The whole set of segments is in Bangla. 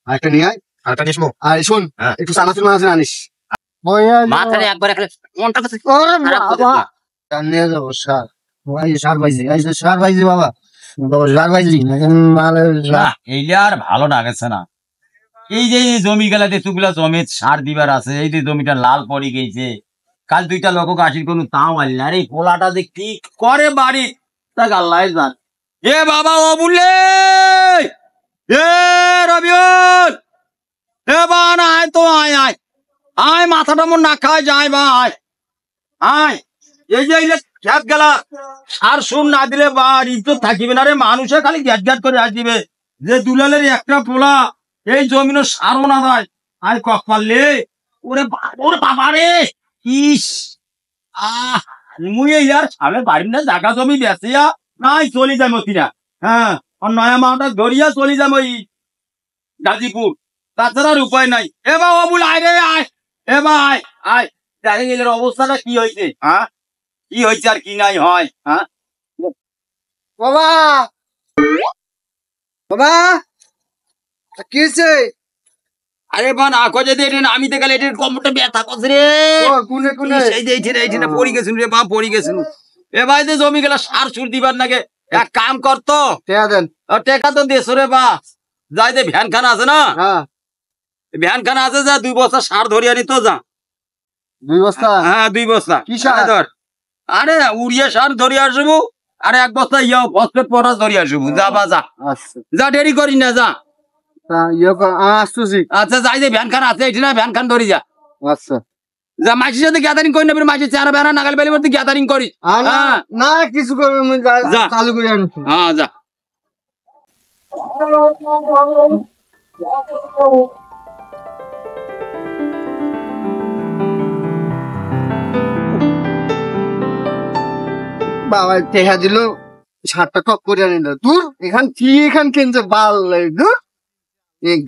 আরেকটা নিয়ে আয়, আরেকটা নিস মো। আর শোন একটু চানাচুর মানাচুর আনিস। মাথায় একবার একলে মনটা কাছে নিয়ে যাবো সার, সার পাইছি, সার পাইছি বাবা, সার পাইছি না এইটা আর ভালো লাগছে না। এই যে জমি গেলাতে তুগুলা জমি সার দিবার আছে, এই যে জমিটা লাল পড়ে গেছে, কাল দুইটা লোক আসির কোনো তাও আনলে আর এই পোলাটা যে কি করে বাড়ি তা আল্লাহ জান। এ বাবা ও বুঝলে এ রবিউল, এ বান আয় তো আয় আয় আয়, মাথাটা মন না খায় যায় বা আয় আয়। এই যে খেত গেলা সার সুর না দিলে বাড়ি তো থাকিবে না রে, মানুষে খালি গ্যাট গ্যাট করে আসিবে যে দুলালের একটা পোলা এই জমিনও সারও না দেয়। আয় কক পারলে ওরে ওরে বাবা রে, ইস মুই ইয়ার সামনে বাড়ির না জায়গা জমি বেচিয়া নাই চলে যায় মতিরা। হ্যাঁ, আর নয়া মাওটা ধরিয়া চলে যাবো ওই গাজীপুর, তাছাড়া আর উপায় নাই। এবার ও বল আয় রে আয়, এবার আয় আয়, দেখে গেলের অবস্থাটা কি হয়েছে। হ্যাঁ, কি হয়েছে আর কি নাই হয়। হ্যাঁ বাবা, বাবা কি হয়েছে? আরে বান আকো যে দেন আমি তো গেলে এটার কমটা ব্যথা করছে রে। কোনে কোনে সেই যে এইখানে পড়ে গেছিল রে বা, পড়ে গেছিল। এ ভাই যে জমি গেলা সার সুর দিবার নাকি এক কাম করতো, টেকা দেন। টেকা তো দিয়েছো রে বা, যাই যে ভ্যান খানা আছে না, ভ্যান খানা আছে, যা 2 বস্তা সার ধরিয়া নিত যা। 2 বস্তা? হ্যাঁ 2 বস্তা। কি সার? ধর, আরে উড়িয়া সার ধরিয়া আসবো, আরে 1 বস্তা ইয়া ফসফেট পটাশ ধরিয়া আসবো। যা বা যা, যা দেরি করি না যা। আচ্ছা যাই যে ভ্যান খান আছে এটি না, ভ্যান খান ধরি যা। আচ্ছা যা, মাসির সাথে গ্যাদারিং করি না, মাসির চেহারা বেড়া নাগাল বেলি মধ্যে গ্যাদারিং করি। না কিছু করবে, চালু করে আনি। হ্যাঁ যা। বাবা টেকা দিল, সারটা টপ করে আনিল। দূর এখান কিনছে বাল, দূর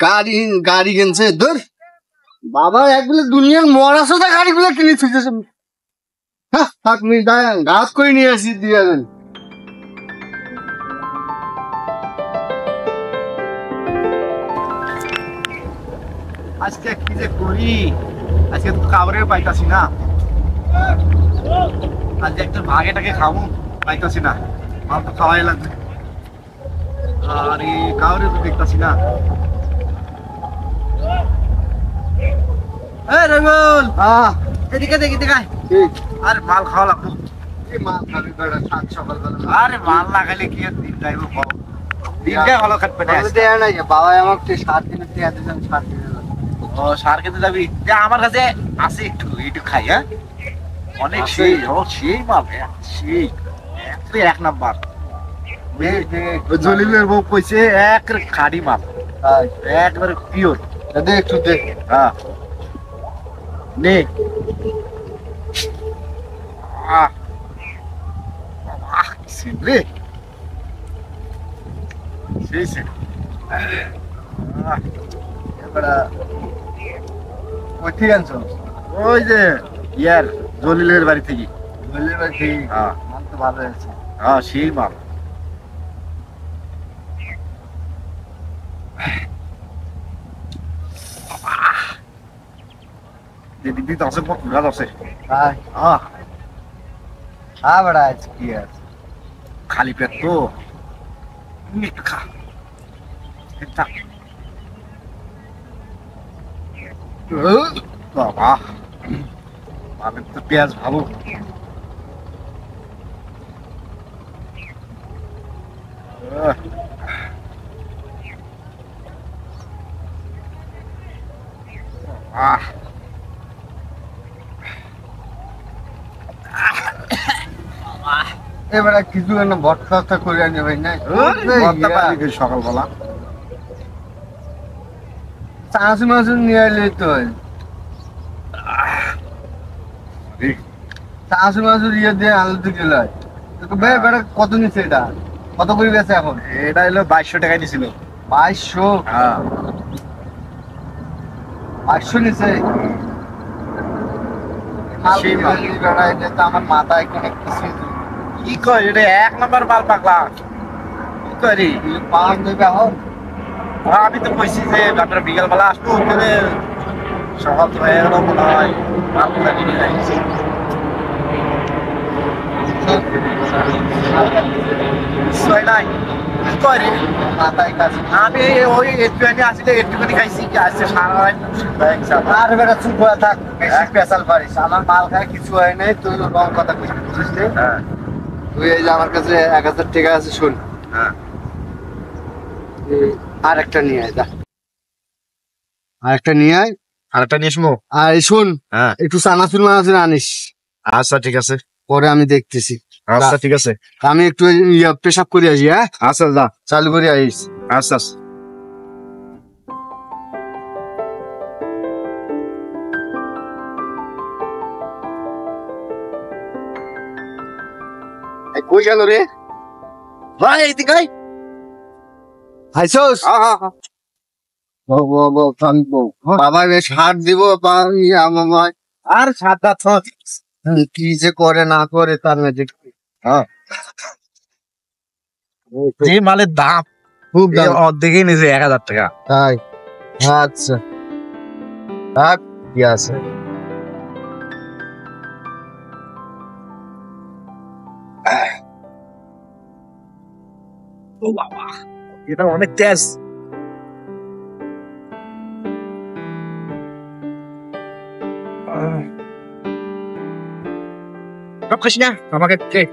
গাড়ি গাড়ি কিনছে। দূর বাবা একগুলো দুনিয়ার মরা সোজা গাড়িগুলো কিনে থুইতেছে। হ্যাঁ থাক, গাছ করে নিয়ে আসি দিয়ে দেন। আজকে কি যে করি, আজকে তো খাবারের পাইতাছি না। আজ একটা ভাগেটাকে খাবো, পাইতাছি না, মাল তো খাওয়াই লাগবে। আর এই কাউরে তো দেখতাছি না। রবিউল, এদিকে দেখি দেখায়। আরে মাল খাওয়া লাগবে। মাল খাবি সাত সকালবেলা? আরে মাল না খাইলে কি আর দিন যাইব? দিনটাই ভালো কাটবে না। বাবা আমাকে 7 দিনের টেকা দিয়েছেন, 7 দিনের। ও সার খেতে যাবি? আমার কাছে আছে, একটু খাই। হ্যাঁ অনেক সেই সেই মাল, সেই এক নাম্বার। জলিলের বউ কইছে এক খাড়ি মাল, একবারে পিওর। একটু দে। হ্যাঁ নে। রে সেই সে ঠিক আনছো? ওই যে ইয়ার জলিলের বাড়ি থেকে। জলিলের বাড়ি থেকে? হ্যাঁ মাল তো ভালো আছে। হ্যাঁ সেই মাল। দিদি তো আছে, পুরা আছে। বড়া আছে কি আছে? খালি পেট তো একটু খা। বাবা মালের তো পেঁয়াজ ভালো। এবারে কিছু একটা ভর্তা করে আনি ভাই। না সকালবেলা চানাচুর মাছুর নিয়ে এলে তো চানাচুর মাছুর ইয়ে দিয়ে আলু তো কিলো হয়। কত নিচ্ছে এটা? কত করে গেছে এখন? এটা হলো 2200 টাকা নিছিল। 2200? হ্যাঁ 2200 নিচ্ছে। আমার মাথায় কি কয়, এটা 1 নাম্বার মাল পাগলা। কি করি পাওয়া দেবে এখন? আমি তো কইছি যে আপনার বিকালবেলা আসবো ওখানে সকাল তো হয়ে গেল মনে হয় মালগুলা কিনে যাইছি নিশ্চয় নাই করে মাথায় কাজ আমি ওই একটুখানি আসলে একটুখানি খাইছি কি আসছে সারা রাত আর বেটা চুপ হয়ে থাক বেশি পেশাল পারিস আমার মাল খায় কিছু হয় নাই তুই রং কথা কইছিস বুঝিস রে? হ্যাঁ তুই এই যে আমার কাছে 1000 টাকা আছে শুন হ্যাঁ আর একটা নিয়ে আয় যা আর একটা নিয়ে আয় আরেকটা নিয়ে আসবো আর এই শুন হ্যাঁ একটু চানাচুর মানাচুর আনিস আচ্ছা ঠিক আছে পরে আমি দেখতেছি আচ্ছা ঠিক আছে আমি একটু পেশাব করে আসি হ্যাঁ আচ্ছা যা চালু করে আসিস আচ্ছা কই গেল রে ভাই এদিকে আয় হাইছোস বাবা সার দিব আমার আর সাদা থক কি যে করে না করে তার মধ্যে যে মালের দাম খুব দাম অর্ধেকই নিয়েছে 1000 টাকা তাই আচ্ছা থাক কি আছে ও বাবা এটা অনেক তেজ সব খাস না আমাকে কে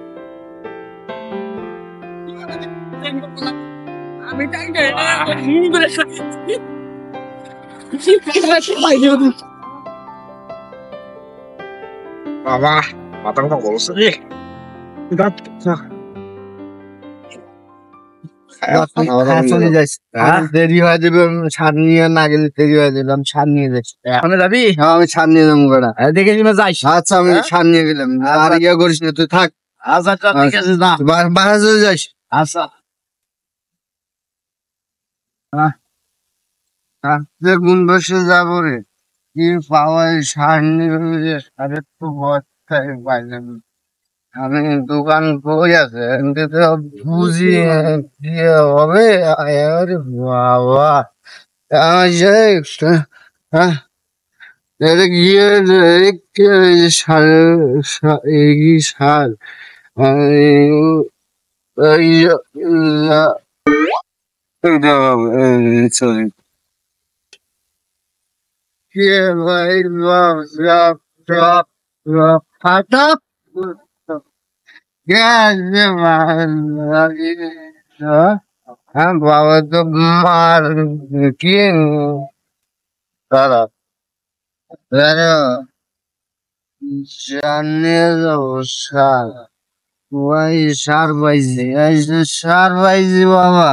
বাবা মাথা কথা বলছে রে চলে যাইস দেরি হয়ে যাবে ছাড় নিয়ে না গেলে দেরি হয়ে যাবে আমি ছাড় নিয়ে যাচ্ছি এখন যাবি হ্যাঁ আমি ছাড় নিয়ে যাবো বেড়া দেখে শুনে যাইস আচ্ছা আমি ছাড় নিয়ে গেলাম আর ইয়ে করিস না তুই থাক আচ্ছা ঠিক আছে না বাসা চলে যাইস আচ্ছা যে কোন বসে যাবো রে কি পাওয়াই সার নিয়ে সারের তো বস্তায় পাইলাম আমি দোকান কই আছে এমনি তো বুঝি দিয়ে হবে আরে বাবা হ্যাঁ এটা গিয়ে সার এই সার সরি কে ভাই ফাটা হ্যাঁ বাবা তো মার কি দাদা জানিয়ে যাবো সার ওই সার পাইছি এই যে সার পাইছি বাবা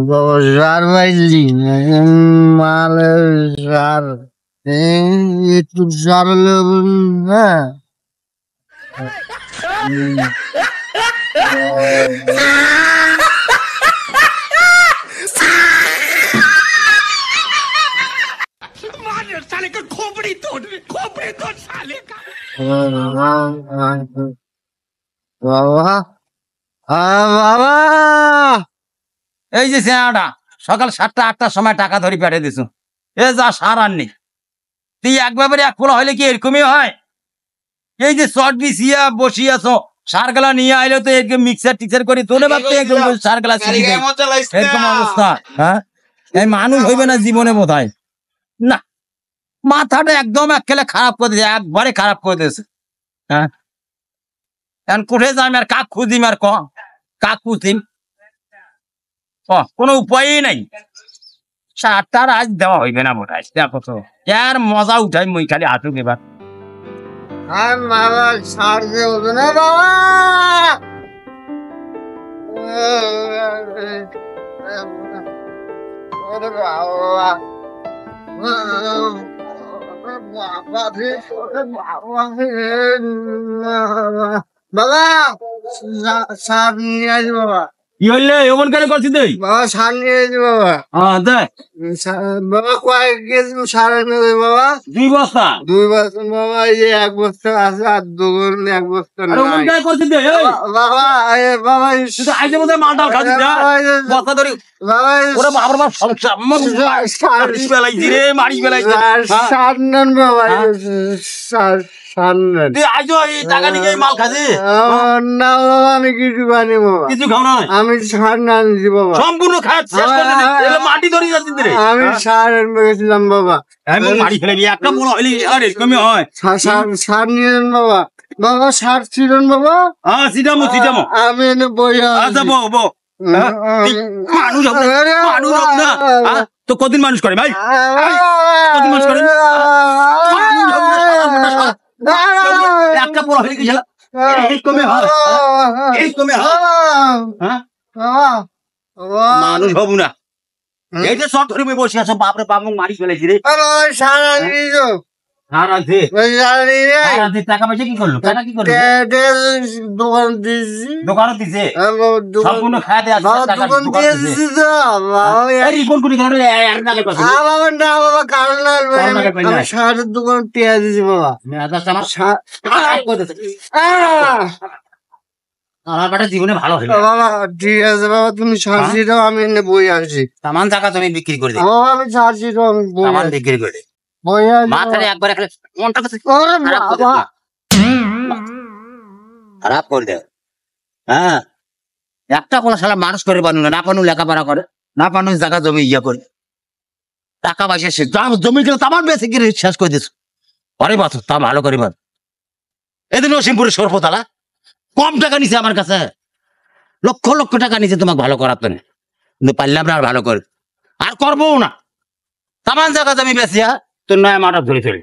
বাবা সার পাইছি মালের সার একটু সার হ্যাঁ বাবা বাবা এই যে চেনাটা সকাল 7টা 8টার সময় টাকা ধরে পেটে দিছো এ যা সার আর নেই তুই একবারে এক ফোলা হইলে কি এরকমই হয় এই যে শর্ট বিছিয়া বসিয়াছো সার গেলা নিয়ে আইলে তো এরকম মিক্সার টিক্সার করে তোলে ভাবতে সার গেলা এরকম অবস্থা হ্যাঁ এই মানুষ হইবে না জীবনে বোধ হয় না মাথাটা একদম একখানে খারাপ করে দিয়েছে একবারে খারাপ করে দিয়েছে হ্যাঁ এখন কোঠে যাম আর কাক খুঁজিম আর কাক খুঁজিম কোনো উপায়ই নাই সারটার আজ দেওয়া হইবে না বোধ হয় দেখো তো এর মজা উঠাই মই খালি হাঁটুক এবার আর বাবা সার দেবো না বাবা ওরে বাবা বাবা সার নিয়ে আসি বাবা কি হইলে এমন করে করছিস তুই? বাবা সার নিয়ে এসেছি বাবা। হ্যাঁ দেখ বাবা কয়েক কেজি সার নেবে বাবা? 2 বস্তা। 2 বস্তা বাবা, এই যে 1 বস্তা আছে আর 1 বস্তা আরে এমন নাই করে করছিস তুই? এই বাবা। বাবা তুই তো আইজে মধ্যে মাল ডাল খাচ্ছিস যা। বস্তা ধরি বাবা ওরে বাবার বাপ সমস্যা মারি ফেলাইছি রে, মারি ফেলাইছি। সার নেন বাবা, সার নেন। তুই আইজো এই টাকা নিয়ে এই মাল খাচ্ছিস? না বাবা, আমি কিছু বানি বাবা, কিছু খাও না? আমি সার না আনছি বাবা, সম্পূর্ণ খায় শেষ করে দিছিস। এগুলো মাটি ধরে যাচ্ছিস রে। আমি সার আনবে গেছিলাম বাবা। আমি মারি ফেলাবি একটা বড় হইলে আর এরকমই হয়। সার নিয়ে নেন বাবা। বাবা সার ছিলেন বাবা? হ্যাঁ সিটামো। আমি এনে বই আচ্ছা বো মানুষ হোক না। হ্যাঁ? তো কদিন মানুষ করে ভাই? কদিন মানুষ করে? একটা বড় হইলে কি ছিল? এরকমই হয়। হ্যাঁ? মানুষ হবো না। এই যে শর্ট ধরে বসে আছো, বাপরে বাপ মারি ফেলেছি রে। সার আনি তো আর আছে টাকা পয়সা কি করলো? টাকা কি করলো? দোকান দিয়েছি। দোকানও দিছে সম্পূর্ণ খায় দেয়। দোকান দিয়েছি তো রিপোর্ট করি কারণ এক নাগে কথা বাবা। না বাবা, কারণ আমি সারের দোকান টিয়া দিয়েছি বাবা। আমার বেটা জীবনে ভালো হইলো বাবা। ঠিক আছে বাবা, তুমি সারছি দাও, আমি এনে বই আসছি। সামান টাকা তুমি বিক্রি করে দিই। বাবা আমি সারছি দাও, আমি বই সামান বিক্রি করে দিই। বই আসছি। মাথায় একবার খেলে মনটা কাছে খারাপ করে দেয়। হ্যাঁ একটা বলা সালা মানুষ করে পানু না পানু লেখাপড়া করে না পানু জায়গা জমি ইয়া করে টাকা পয়সা শেষ জমি কিনে তামার বেশি কিনে শেষ করে দিস। আরে বাত তা ভালো করে বাদ। এদিন নসিমপুরে সর্বতালা কম টাকা নিছে আমার কাছে, লক্ষ টাকা নিছে তোমাকে ভালো করার তো কিন্তু পারলাম না আর ভালো করে আর করবো না। তামান জায়গা জমি বেশিয়া তোর নয় মাটা ধরে চলে